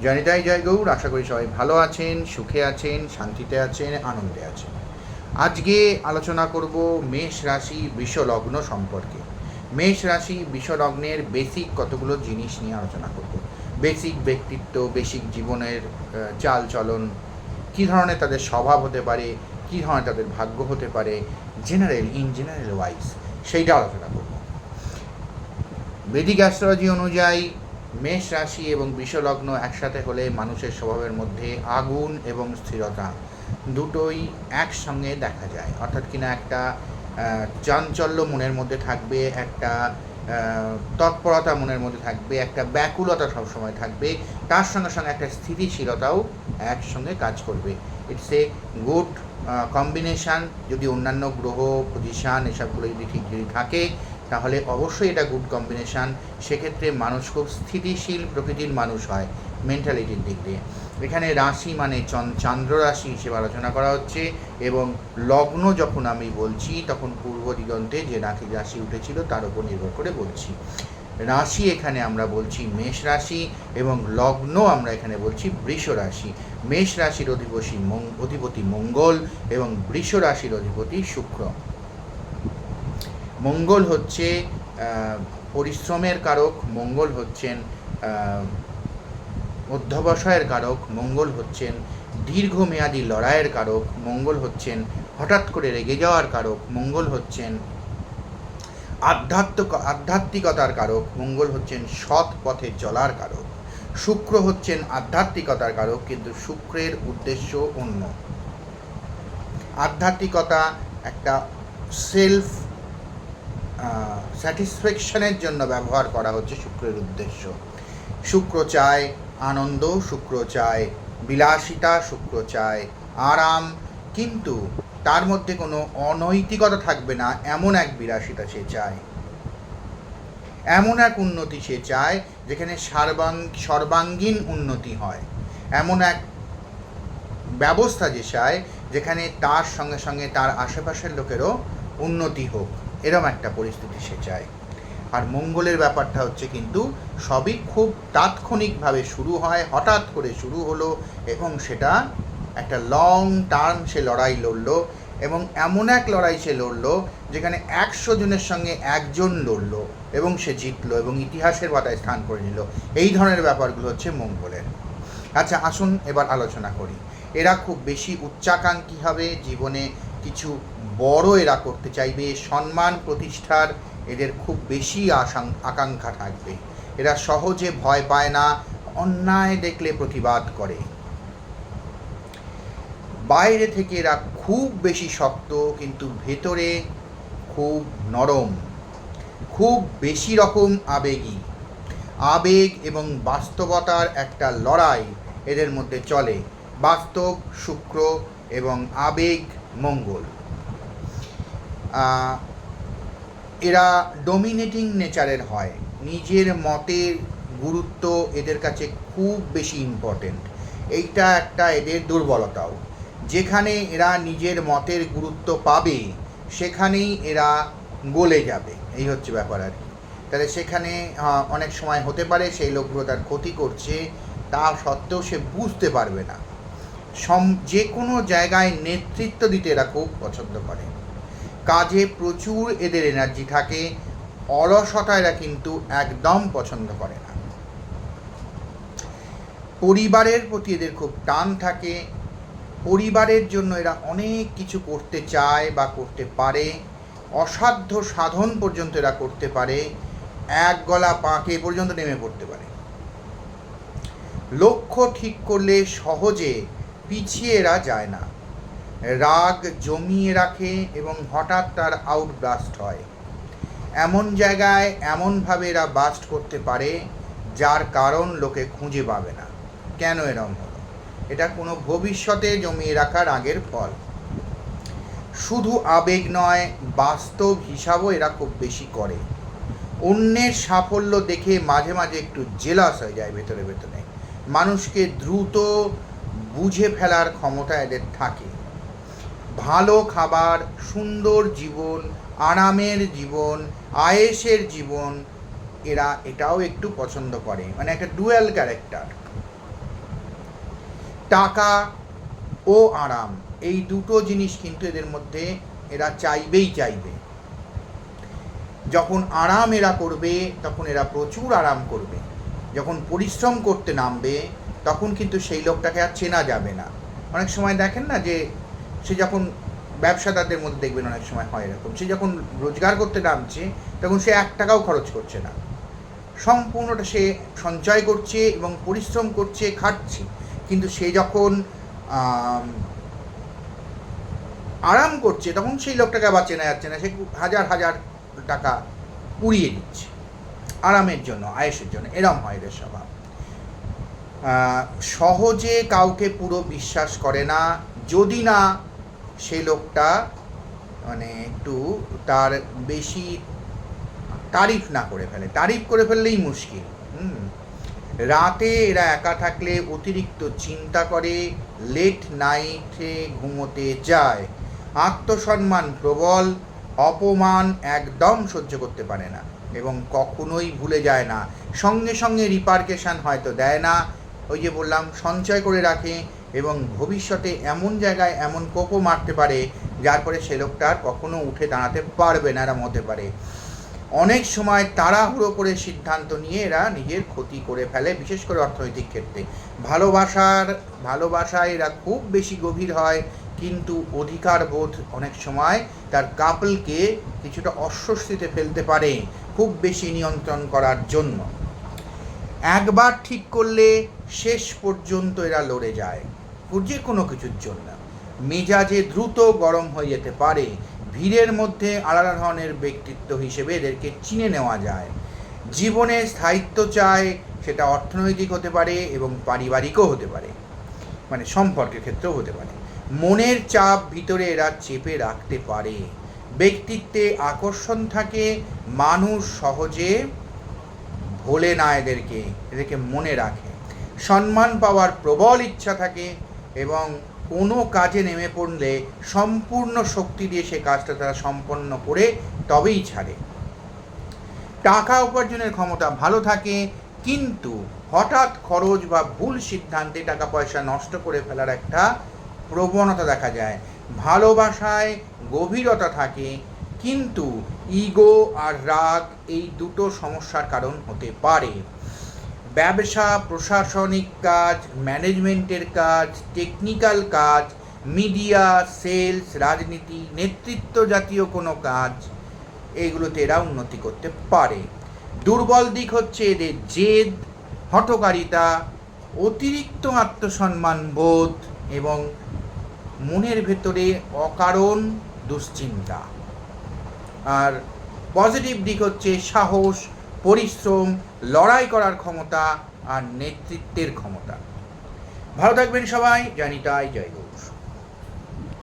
জয়নিতাই জয় গৌর। আশা করি সবাই ভালো আছেন, সুখে আছেন, শান্তিতে আছেন, আনন্দে আছেন। আজকে আলোচনা করব মেষ রাশি বৃষ লগ্ন সম্পর্কে। মেষ রাশি বৃষ লগ্নের বেসিক কতগুলো জিনিস নিয়ে আলোচনা করব। বেসিক ব্যক্তিত্ব, বেসিক জীবনের চাল চলন, কী ধরনের তাদের স্বভাব হতে পারে, কী ধরনের তাদের ভাগ্য হতে পারে, ইন জেনারেল ওয়াইজ সেইটা আলোচনা করব। বৈদিক অ্যাস্ট্রোলজি অনুযায়ী মেষ রাশি এবং বৃষলগ্ন একসাথে হলে মানুষের স্বভাবের মধ্যে আগুন এবং স্থিরতা দুটোই একসঙ্গে দেখা যায়। অর্থাৎ কিনা একটা চাঞ্চল্য মনের মধ্যে থাকবে, একটা তৎপরতা মনের মধ্যে থাকবে, একটা ব্যাকুলতা সবসময় থাকবে, তার সঙ্গে সঙ্গে একটা স্থিতিশীলতাও একসঙ্গে কাজ করবে। It's a good combination. যদি অন্যান্য গ্রহ পজিশান এসবগুলো যদি থাকে তাহলে অবশ্যই এটা গুড কম্বিনেশান। সেক্ষেত্রে মানুষ খুব স্থিতিশীল প্রকৃতির মানুষ হয় মেন্টালিটির দিক দিয়ে। এখানে রাশি মানে চন্দ্র রাশি হিসেবে আলোচনা করা হচ্ছে, এবং লগ্ন যখন আমি বলছি তখন পূর্ব দিগন্তে যে রাশি উঠেছিল তার উপর নির্ভর করে বলছি। রাশি এখানে আমরা বলছি মেষ রাশি, এবং লগ্ন আমরা এখানে বলছি বৃষ রাশি। মেষ রাশির অধিপতি মঙ্গল এবং বৃষ রাশির অধিপতি শুক্র। মঙ্গল হচ্ছে পরিশ্রমের কারক, মঙ্গল হচ্ছেন অধ্যবসায়ের কারক, মঙ্গল হচ্ছেন দীর্ঘমেয়াদী লড়াইয়ের কারক, মঙ্গল হচ্ছেন হঠাৎ করে রেগে যাওয়ার কারক, মঙ্গল হচ্ছেন আধ্যাত্মিকতার কারক, মঙ্গল হচ্ছেন সৎ পথে চলার কারক। শুক্র হচ্ছেন আধ্যাত্মিকতার কারক, কিন্তু শুক্রের উদ্দেশ্য অন্য। আধ্যাত্মিকতা একটা সেলফ স্যাটিসফ্যাকশনের জন্য ব্যবহার করা হচ্ছে শুক্রের উদ্দেশ্য। শুক্র চায় আনন্দ, শুক্র চায় বিলাসিতা, শুক্র চায় আরাম, কিন্তু তার মধ্যে কোনো অনৈতিকতা থাকবে না এমন এক বিলাসিতা সে চায়, এমন এক উন্নতি সে চায় যেখানে সর্বাঙ্গীন উন্নতি হয়, এমন এক ব্যবস্থা যে চায় যেখানে তার সঙ্গে সঙ্গে তার আশেপাশের লোকেরও উন্নতি হোক, এরম একটা পরিস্থিতি সে চায়। আর মঙ্গলের ব্যাপারটা হচ্ছে কিন্তু সবই খুব তাৎক্ষণিকভাবে শুরু হয়, হঠাৎ করে শুরু হলো, এবং সেটা একটা লং টার্ম সে লড়াই লড়লো, এবং এমন এক লড়াই সে লড়লো যেখানে 100 জনের সঙ্গে একজন লড়লো এবং সে জিতলো এবং ইতিহাসের পাতায় স্থান করে নিল। এই ধরনের ব্যাপারগুলো হচ্ছে মঙ্গলের। আচ্ছা, আসুন এবার আলোচনা করি। এরা খুব বেশি উচ্চাকাঙ্ক্ষী হবে, জীবনে কিছু বড় এরা করতে চাইবে, সম্মান প্রতিষ্ঠার এদের খুব বেশি আকাঙ্ক্ষা থাকবে। এরা সহজে ভয় পায় না, অন্যায় দেখলে প্রতিবাদ করে। বাইরে থেকে এরা খুব বেশি শক্ত, কিন্তু ভেতরে খুব নরম, খুব বেশি রকম আবেগী। আবেগ এবং বাস্তবতার একটা লড়াই এদের মধ্যে চলে। বাস্তব শুক্র এবং আবেগ মঙ্গল। এরা ডমিনেটিং নেচারের হয়, নিজের মতের গুরুত্ব এদের কাছে খুব বেশি ইম্পর্টেন্ট। এইটা একটা এদের দুর্বলতাও। যেখানে এরা নিজের মতের গুরুত্ব পাবে সেখানেই এরা গলে যাবে, এই হচ্ছে ব্যাপার আর কি। তাহলে সেখানে অনেক সময় হতে পারে সেই লোকগুলো তার ক্ষতি করছে, তা সত্ত্বেও সে বুঝতে পারবে না। যে কোনো জায়গায় নেতৃত্ব দিতে এরা খুব পছন্দ করে। কাজে প্রচুর এদের এনার্জি থাকে, অলসতা এরা কিন্তু একদম পছন্দ করে না। পরিবারের প্রতি এদের খুব টান থাকে, পরিবারের জন্য এরা অনেক কিছু করতে চায় বা করতে পারে, অসাধ্য সাধন পর্যন্ত এরা করতে পারে, এক গলা পাকে পর্যন্ত নেমে পড়তে পারে। লক্ষ্য ঠিক করলে সহজে পিছিয়ে এরা যায় না, রাগ জমিয়ে রাখে এবং হঠাৎ তার আউটব্লাস্ট হয়। এমন জায়গায় এমনভাবে এরা বাস্ট করতে পারে যার কারণ লোকে খুঁজে পাবে না। কেন এরম হলো? এটা কোনো ভবিষ্যতে জমিয়ে রাখার আগের ফল। শুধু আবেগ নয়, বাস্তব হিসাবও এরা খুব বেশি করে। অন্যের সাফল্য দেখে মাঝে মাঝে একটু জেলাস হয়ে যায় ভেতরে ভেতরে। মানুষকে দ্রুত বুঝে ফেলার ক্ষমতা এদের থাকে। ভালো খাবার, সুন্দর জীবন, আরামের জীবন, আয়েশের জীবন এরা এটাও একটু পছন্দ করে, মানে একটা ডুয়াল ক্যারেক্টার। টাকা ও আরাম, এই দুটো জিনিস কিন্তু এদের মধ্যে এরা চাইবে। যখন আরাম এরা করবে তখন এরা প্রচুর আরাম করবে, যখন পরিশ্রম করতে নামবে তখন কিন্তু সেই লোকটাকে আর চেনা যাবে না। অনেক সময় দেখেন না যে সে যখন ব্যবসাদারদের মধ্যে দেখবেন অনেক সময় হয় এরকম, সে যখন রোজগার করতে নামছে তখন সে 1 টাকাও খরচ করছে না, সম্পূর্ণটা সে সঞ্চয় করছে এবং পরিশ্রম করছে, খাটছে। কিন্তু সে যখন আরাম করছে তখন সেই লোকটাকে আবার চেনা যাচ্ছে না, সে হাজার হাজার টাকা উড়িয়ে দিচ্ছে আরামের জন্য, আয়েসের জন্য। এরম হয় এদের স্বভাব। সহজে কাউকে পুরো বিশ্বাস করে না, যদি না সেই লোকটা মানে একটু তার বেশি তারিফ না করে ফেলে। তারিফ করে ফেললেই মুশকিল। রাতে এরা একা থাকলে অতিরিক্ত চিন্তা করে, লেট নাইটে ঘুমোতে যায়, আত্মসম্মান প্রবল, অপমান একদম সহ্য করতে পারে না এবং কখনোই ভুলে যায় না, সঙ্গে সঙ্গে রিপারকেশন হয়তো দেয় না, ওই যে বললাম সঞ্চয় করে রাখে এবং ভবিষ্যতে এমন জায়গায় এমন কোপও মারতে পারে যার পরে সে লোকটা আর কখনো উঠে দাঁড়াতে পারবে না, এরম হতে পারে। অনেক সময় তাড়াহুড়ো করে সিদ্ধান্ত নিয়ে এরা নিজের ক্ষতি করে ফেলে, বিশেষ করে অর্থনৈতিক ক্ষেত্রে। ভালোবাসায় এরা খুব বেশি গভীর হয়, কিন্তু অধিকার বোধ অনেক সময় তার কাপলকে কিছুটা অস্বস্তিতে ফেলতে পারে খুব বেশি নিয়ন্ত্রণ করার জন্য। একবার ঠিক করলে শেষ পর্যন্ত এরা লড়ে যায় যে কোনো কিছুর জন্য। মেজাজে দ্রুত গরম হয়ে যেতে পারে। ভিড়ের মধ্যে আলাদা ধরনের ব্যক্তিত্ব হিসেবে এদেরকে চিনে নেওয়া যায়। জীবনে স্থায়িত্ব চায়, সেটা অর্থনৈতিক হতে পারে এবং পারিবারিকও হতে পারে, মানে সম্পর্কের ক্ষেত্রেও হতে পারে। মনের চাপ ভিতরে এরা চেপে রাখতে পারে। ব্যক্তিত্বে আকর্ষণ থাকে, মানুষ সহজে ভোলে না এদেরকে মনে রাখে। সম্মান পাওয়ার প্রবল ইচ্ছা থাকে এবং কোনো কাজে নেমে পড়লে সম্পূর্ণ শক্তি দিয়ে সে কাজটা তারা সম্পন্ন করে তবেই ছাড়ে। টাকা উপার্জনের ক্ষমতা ভালো থাকে, কিন্তু হঠাৎ খরচ বা ভুল সিদ্ধান্তে টাকা পয়সা নষ্ট করে ফেলার একটা প্রবণতা দেখা যায়। ভালোবাসায় গভীরতা থাকে, কিন্তু ইগো আর রাগ এই দুটো সমস্যার কারণ হতে পারে। ব্যবসা, প্রশাসনিক কাজ, ম্যানেজমেন্টের কাজ, টেকনিক্যাল কাজ, মিডিয়া, সেলস, রাজনীতি, নেতৃত্ব জাতীয় কোনো কাজ, এইগুলোতে এরা উন্নতি করতে পারে। দুর্বল দিক হচ্ছে এদের জেদ, হঠকারিতা, অতিরিক্ত আত্মসম্মান বোধ এবং মনের ভেতরে অকারণ দুশ্চিন্তা। আর পজিটিভ দিক হচ্ছে সাহস, পরিশ্রম, লড়াই করার ক্ষমতা আর নেতৃত্বের ক্ষমতা। ভালো থাকবেন সবাই। জয় নিতাই, জয় গৌর।